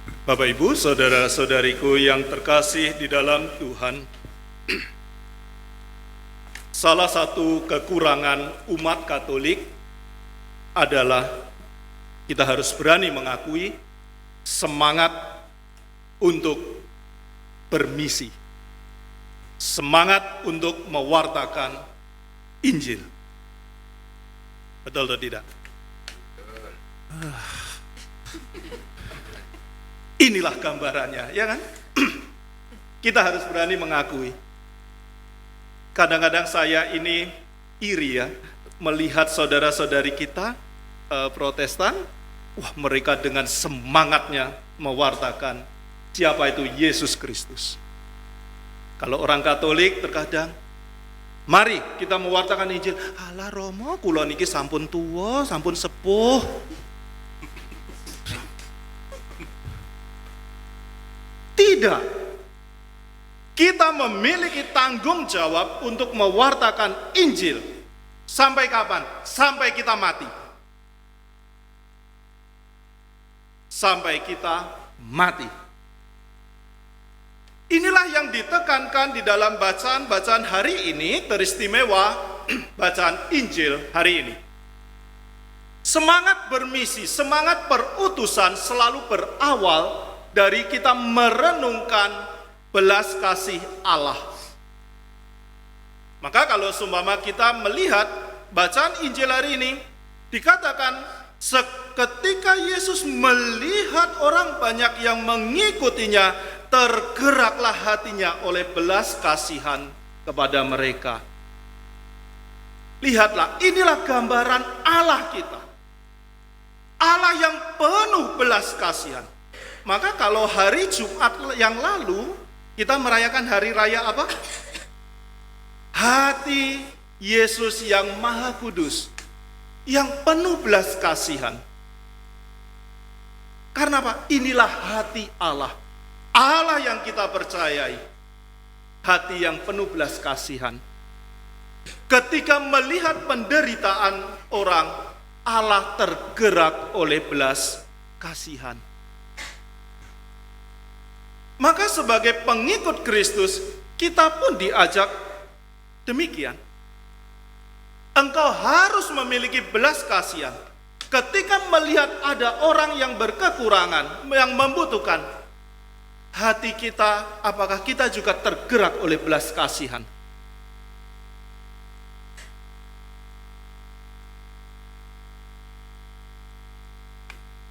Bapak Ibu, saudara-saudariku yang terkasih di dalam Tuhan, salah satu kekurangan umat Katolik adalah kita harus berani mengakui semangat untuk bermisi, semangat untuk mewartakan Injil. Betul atau tidak? Inilah gambarannya, ya kan? Kita harus berani mengakui. Kadang-kadang saya ini iri ya, melihat saudara-saudari kita Protestan, wah mereka dengan semangatnya mewartakan siapa itu Yesus Kristus. Kalau orang Katolik terkadang, mari kita mewartakan Injil. Alah Romo, kula niki sampun tua, sampun sepuh. Tidak. Kita memiliki tanggung jawab untuk mewartakan Injil. Sampai kapan? Sampai kita mati. Sampai kita mati. Inilah yang ditekankan di dalam bacaan-bacaan hari ini, teristimewa bacaan Injil hari ini. Semangat bermisi, semangat perutusan selalu berawal dari kita merenungkan belas kasih Allah. Maka kalau seumpama kita melihat bacaan Injil hari ini, dikatakan seketika Yesus melihat orang banyak yang mengikutinya, tergeraklah hatinya oleh belas kasihan kepada mereka. Lihatlah, inilah gambaran Allah kita. Allah yang penuh belas kasihan. Maka kalau hari Jumat yang lalu kita merayakan hari raya apa? Hati Yesus yang Maha Kudus, yang penuh belas kasihan. Karena apa? Inilah hati Allah. Allah yang kita percayai. Hati yang penuh belas kasihan. Ketika melihat penderitaan orang, Allah tergerak oleh belas kasihan. Maka sebagai pengikut Kristus, kita pun diajak demikian. Engkau harus memiliki belas kasihan. Ketika melihat ada orang yang berkekurangan, yang membutuhkan, hati kita, apakah kita juga tergerak oleh belas kasihan?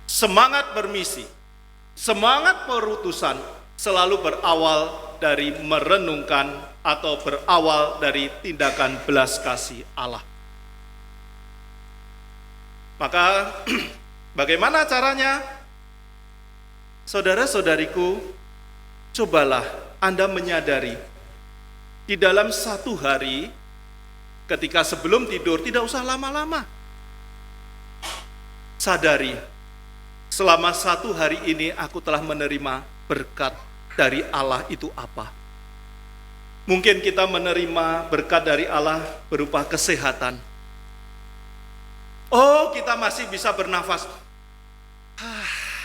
Semangat bermisi, semangat perutusan selalu berawal dari merenungkan atau berawal dari tindakan belas kasih Allah. Maka bagaimana caranya? Saudara-saudariku, cobalah Anda menyadari di dalam satu hari ketika sebelum tidur, tidak usah lama-lama. Sadari, selama satu hari ini aku telah menerima berkat dari Allah itu apa? Mungkin kita menerima berkat dari Allah berupa kesehatan. Oh, kita masih bisa bernafas.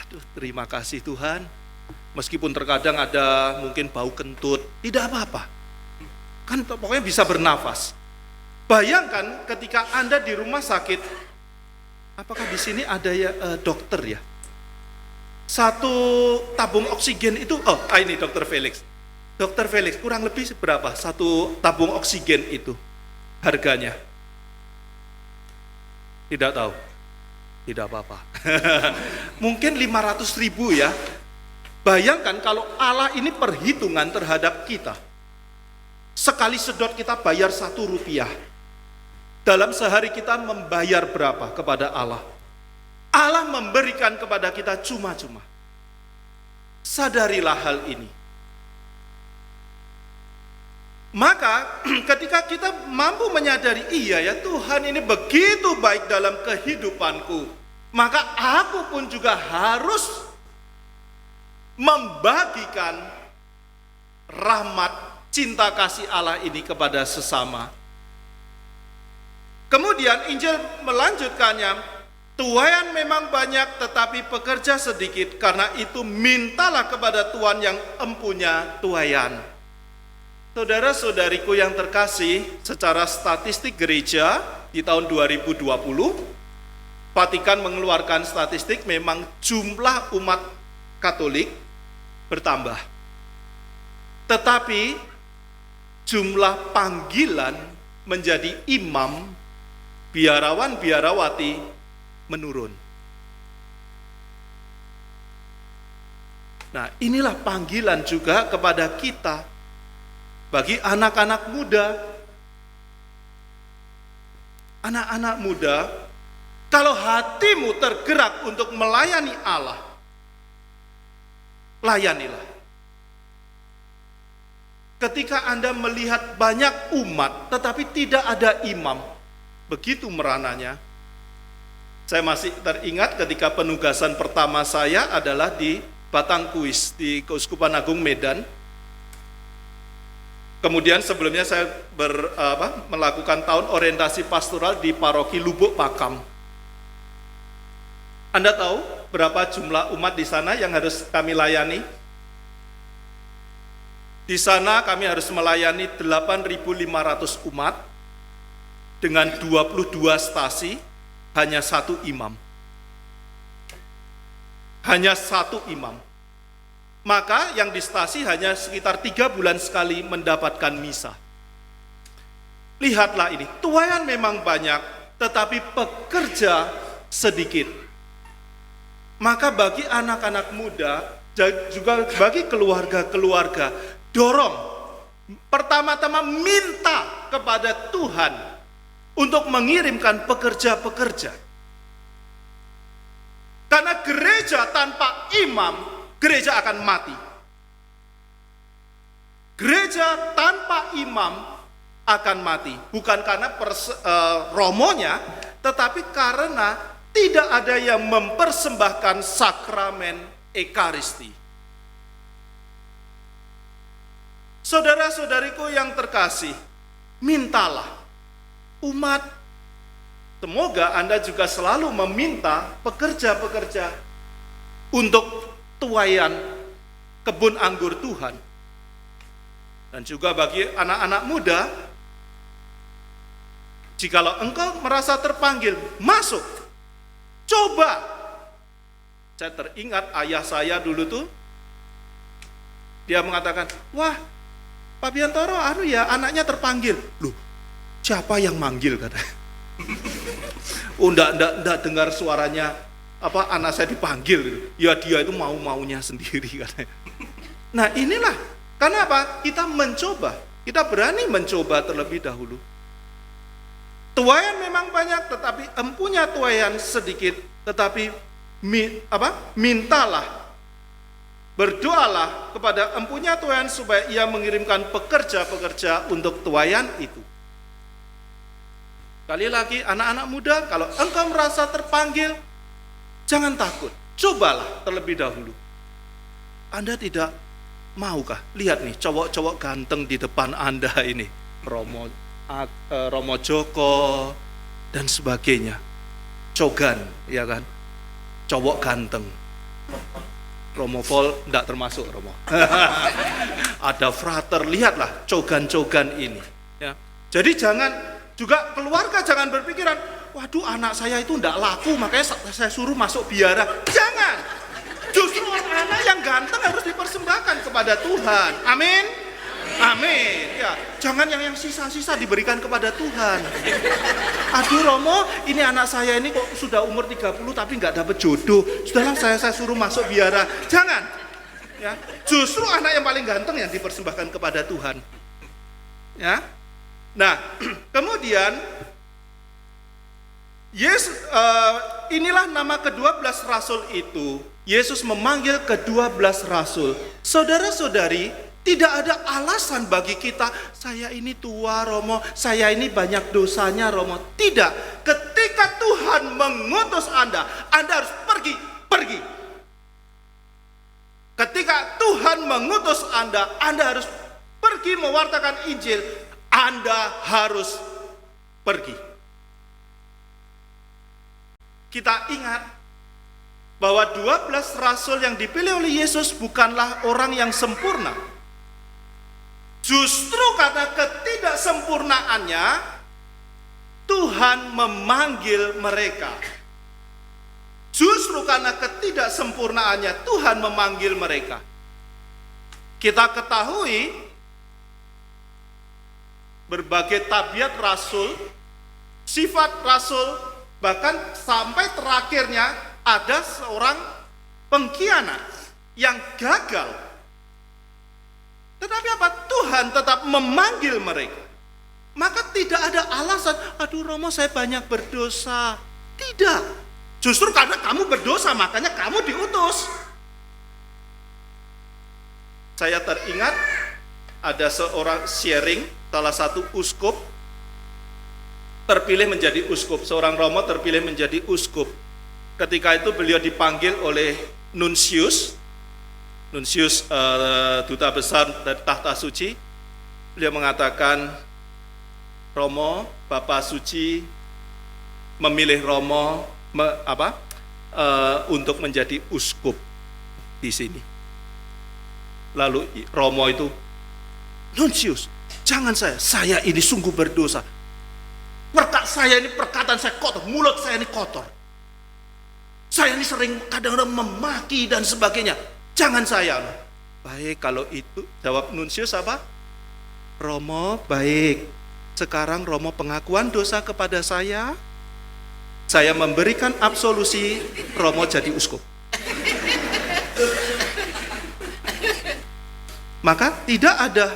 Aduh, terima kasih Tuhan. Meskipun terkadang ada mungkin bau kentut, tidak apa-apa. Kan pokoknya bisa bernafas. Bayangkan ketika Anda di rumah sakit, apakah di sini ada ya dokter ya? Satu tabung oksigen itu, ini Dokter Felix. Dokter Felix, kurang lebih berapa satu tabung oksigen itu harganya? Tidak tahu? Tidak apa-apa. Mungkin 500.000 ya. Bayangkan kalau Allah ini perhitungan terhadap kita. Sekali sedot kita bayar 1 rupiah. Dalam sehari kita membayar berapa kepada Allah? Allah memberikan kepada kita cuma-cuma. Sadarilah hal ini. Maka ketika kita mampu menyadari, iya ya Tuhan ini begitu baik dalam kehidupanku, maka aku pun juga harus membagikan rahmat cinta kasih Allah ini kepada sesama. Kemudian Injil melanjutkannya, Tuaian memang banyak tetapi pekerja sedikit, karena itu mintalah kepada Tuhan yang empunya tuaian. Saudara-saudariku yang terkasih, secara statistik gereja di tahun 2020, Vatikan mengeluarkan statistik memang jumlah umat Katolik bertambah. Tetapi jumlah panggilan menjadi imam, biarawan, biarawati menurun. Nah, inilah panggilan juga kepada kita, bagi anak-anak muda. Anak-anak muda, kalau hatimu tergerak untuk melayani Allah, layanilah. Ketika Anda melihat banyak umat, tetapi tidak ada imam, begitu merananya. Saya masih teringat ketika penugasan pertama saya adalah di Batangkuis, di Keuskupan Agung Medan. Kemudian sebelumnya saya melakukan tahun orientasi pastoral di paroki Lubuk Pakam. Anda tahu berapa jumlah umat di sana yang harus kami layani? Di sana kami harus melayani 8.500 umat dengan 22 stasi. Hanya satu imam. Hanya satu imam. Maka yang di stasi hanya sekitar 3 bulan sekali mendapatkan misa. Lihatlah ini, tuaian memang banyak, tetapi pekerja sedikit. Maka bagi anak-anak muda, juga bagi keluarga-keluarga, dorong. Pertama-tama minta kepada Tuhan untuk mengirimkan pekerja-pekerja. Karena gereja tanpa imam, gereja akan mati. Gereja tanpa imam akan mati. Bukan karena romonya, tetapi karena tidak ada yang mempersembahkan sakramen Ekaristi. Saudara-saudariku yang terkasih, mintalah. Umat, semoga Anda juga selalu meminta pekerja-pekerja untuk tuaian kebun anggur Tuhan. Dan juga bagi anak-anak muda, jikalau engkau merasa terpanggil, masuk, coba. Saya teringat ayah saya dulu tuh, dia mengatakan, wah Pak Biantoro, anaknya terpanggil. Loh, siapa yang manggil katanya? Oh, enggak dengar suaranya anak saya dipanggil. Ya dia itu mau-maunya sendiri katanya. Nah, inilah kenapa kita mencoba. Kita berani mencoba terlebih dahulu. Tuaian memang banyak, tetapi empunya tuaian sedikit. Tetapi mintalah, berdoalah kepada empunya tuaian supaya ia mengirimkan pekerja-pekerja untuk tuaian itu. Sekali lagi, anak-anak muda, kalau engkau merasa terpanggil, jangan takut, cobalah terlebih dahulu. Anda tidak maukah? Lihat nih, cowok-cowok ganteng di depan Anda ini, Romo Joko dan sebagainya, Cogan, ya kan? Cowok ganteng. Romo Paul tidak termasuk Romo. Ada frater, lihatlah cogan-cogan ini. Ya. Jadi jangan. Juga keluarga jangan berpikiran, waduh anak saya itu tidak laku, makanya saya suruh masuk biara. Jangan. Justru anak-anak yang ganteng harus dipersembahkan kepada Tuhan. Amin. Amin. Ya, jangan yang sisa-sisa diberikan kepada Tuhan. Aduh Romo, ini anak saya ini kok sudah umur 30 tapi nggak dapat jodoh. Sudahlah saya suruh masuk biara. Jangan. Ya, justru anak yang paling ganteng yang dipersembahkan kepada Tuhan. Ya. Nah, kemudian inilah nama ke-12 rasul itu. Yesus memanggil ke-12 rasul. Saudara-saudari, tidak ada alasan bagi kita, saya ini tua Romo, saya ini banyak dosanya Romo. Tidak, ketika Tuhan mengutus Anda harus pergi. Ketika Tuhan mengutus Anda harus pergi mewartakan Injil. Anda harus pergi. kita ingat bahwa 12 rasul yang dipilih oleh Yesus bukanlah orang yang sempurna. Justru karena ketidaksempurnaannya, Tuhan memanggil mereka. Justru karena ketidaksempurnaannya, Tuhan memanggil mereka. Kita ketahui berbagai tabiat rasul, sifat rasul, bahkan sampai terakhirnya ada seorang pengkhianat yang gagal. Tetapi apa? Tuhan tetap memanggil mereka. Maka tidak ada alasan, aduh Romo saya banyak berdosa. Tidak. Justru karena kamu berdosa, makanya kamu diutus. Saya teringat ada seorang sharing, salah satu uskup terpilih menjadi uskup. Seorang Romo terpilih menjadi uskup. Ketika itu beliau dipanggil oleh Nunsius duta besar dari Tahta Suci. Beliau mengatakan, Romo, Bapak Suci memilih Romo untuk menjadi uskup di sini. Lalu Romo itu, Nunsius, jangan saya ini sungguh berdosa. Perkataan saya kotor, mulut saya ini kotor. Saya ini sering kadang-kadang memaki dan sebagainya. Jangan saya. Baik, kalau itu, jawab Nunsius apa? Romo, baik. Sekarang Romo pengakuan dosa kepada saya memberikan absolusi, Romo jadi uskup. Maka tidak ada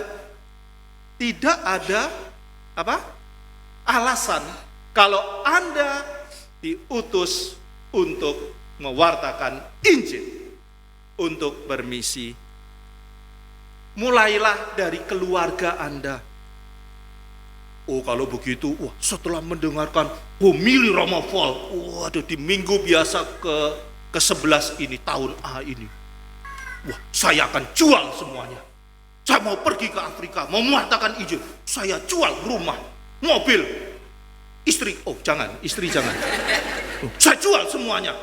alasan kalau Anda diutus untuk mewartakan Injil, untuk bermisi. Mulailah dari keluarga Anda. Oh, kalau begitu, setelah mendengarkan homili Romo Vol, di minggu biasa ke-11 ini, tahun A ini, saya akan jual semuanya. Saya mau pergi ke Afrika, mau mewartakan Injil. Saya jual rumah, mobil, istri. Oh, jangan, istri jangan. Saya jual semuanya.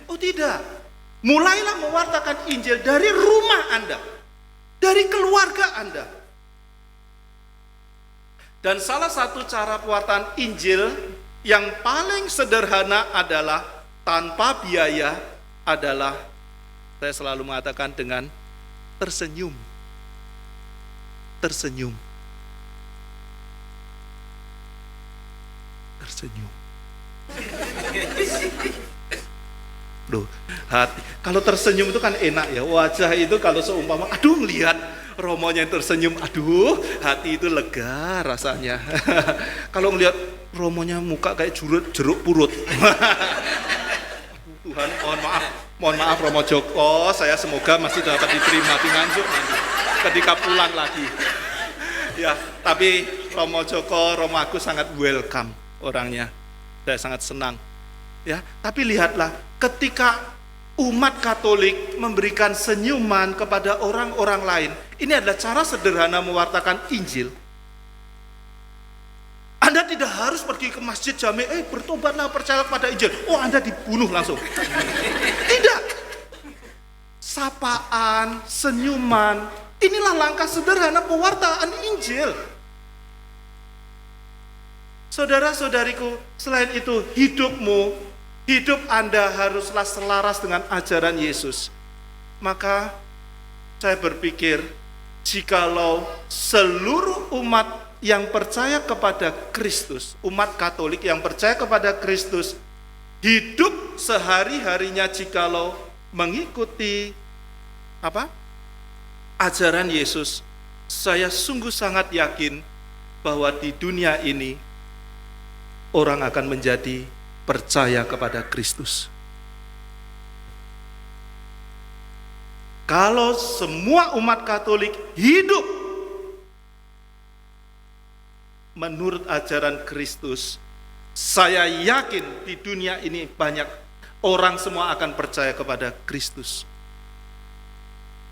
Oh, tidak. Mulailah mewartakan Injil dari rumah Anda, dari keluarga Anda. Dan salah satu cara pewartaan Injil yang paling sederhana adalah tanpa biaya adalah, saya selalu mengatakan, dengan tersenyum. Tersenyum. Tersenyum. Loh, hati. Kalau tersenyum itu kan enak ya. Wajah itu kalau seumpama, aduh melihat Romonya yang tersenyum, aduh hati itu lega rasanya. Kalau melihat Romonya muka kayak jeruk purut. Tuhan, mohon maaf Romo Joko, saya semoga masih dapat diterima di Nganjuk nanti ketika pulang lagi. Ya, tapi Romo Joko, Romo Agus sangat welcome orangnya. Saya sangat senang. Ya, tapi lihatlah ketika umat Katolik memberikan senyuman kepada orang-orang lain, ini adalah cara sederhana mewartakan Injil. Anda tidak harus pergi ke masjid jami, bertobatlah, percaya kepada Injil. Oh, Anda dibunuh langsung. Tidak. Sapaan, senyuman, inilah langkah sederhana pewartaan Injil. Saudara-saudariku, selain itu hidup Anda haruslah selaras dengan ajaran Yesus. Maka saya berpikir, jikalau seluruh umat yang percaya kepada Kristus, umat Katolik yang percaya kepada Kristus, hidup sehari-harinya jikalau mengikuti ajaran Yesus, saya sungguh sangat yakin bahwa di dunia ini orang akan menjadi percaya kepada Kristus. Kalau semua umat Katolik hidup menurut ajaran Kristus, saya yakin di dunia ini banyak orang semua akan percaya kepada Kristus.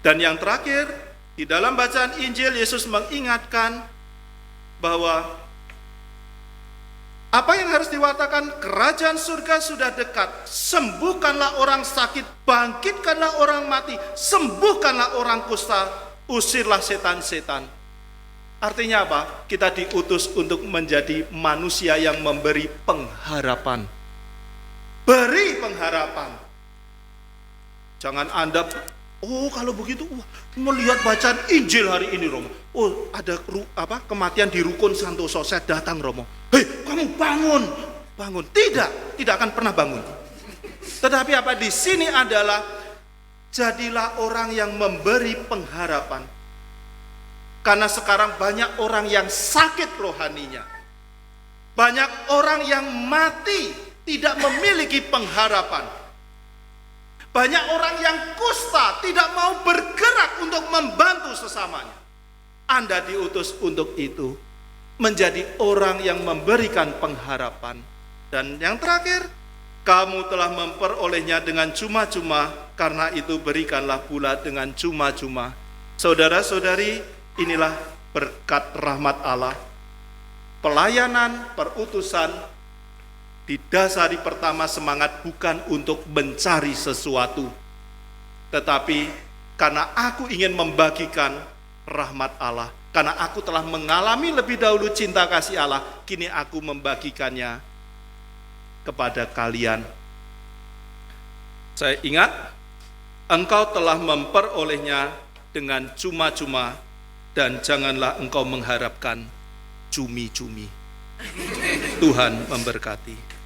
Dan yang terakhir, di dalam bacaan Injil Yesus mengingatkan bahwa Apa yang harus diwatakan? Kerajaan surga sudah dekat. Sembuhkanlah orang sakit, bangkitkanlah orang mati, sembuhkanlah orang kusta, usirlah setan-setan. Artinya apa? Kita diutus untuk menjadi manusia yang memberi pengharapan. Beri pengharapan. Jangan Anda, kalau begitu, melihat bacaan Injil hari ini Romo. Ada kematian di Rukun Santoso, saya datang Romo. Hei, kamu bangun. Tidak akan pernah bangun. Tetapi apa di sini adalah jadilah orang yang memberi pengharapan. Karena sekarang banyak orang yang sakit rohaninya. Banyak orang yang mati tidak memiliki pengharapan. Banyak orang yang kusta tidak mau bergerak untuk membantu sesamanya. Anda diutus untuk itu, menjadi orang yang memberikan pengharapan. Dan yang terakhir, kamu telah memperolehnya dengan cuma-cuma, karena itu berikanlah pula dengan cuma-cuma. Saudara-saudari, inilah berkat rahmat Allah. Pelayanan, perutusan, didasari pertama semangat bukan untuk mencari sesuatu, tetapi karena aku ingin membagikan rahmat Allah. Karena aku telah mengalami lebih dahulu cinta kasih Allah, kini aku membagikannya kepada kalian. Saya ingat, engkau telah memperolehnya dengan cuma-cuma, dan janganlah engkau mengharapkan cumi-cumi. Tuhan memberkati.